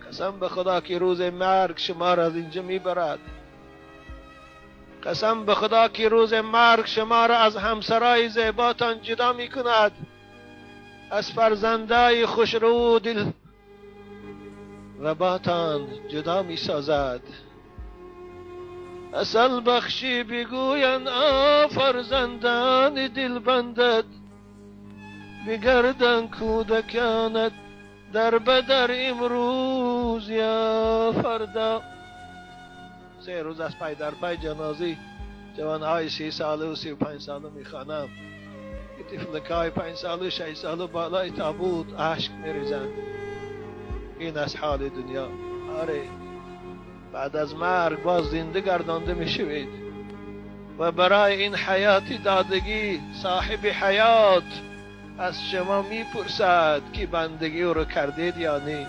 قسم به خدا که روز مرگ شما را از اینجا میبرد. قسم به خدا که روز مرگ شما را از همسرای زیباتان جدا میکند، از فرزندای خوشرو دل رباتان جدا میسازد. اصل بخشی بگویند فرزندان دل بندد، بگردن کودکانت در بدر امروز یا فردا. 3 روز از پای در پای جنازه جوانهای 30 ساله و 35 ساله میخوانم که طفلکای 5 ساله و 6 ساله بالای تابوت اشک میریزند. این از حال دنیا. آره، بعد از مرگ باز زنده گردانده میشوید و برای این حیات دادگی صاحب حیات از شما میپرسد که بندگی او رو کردید یا نه.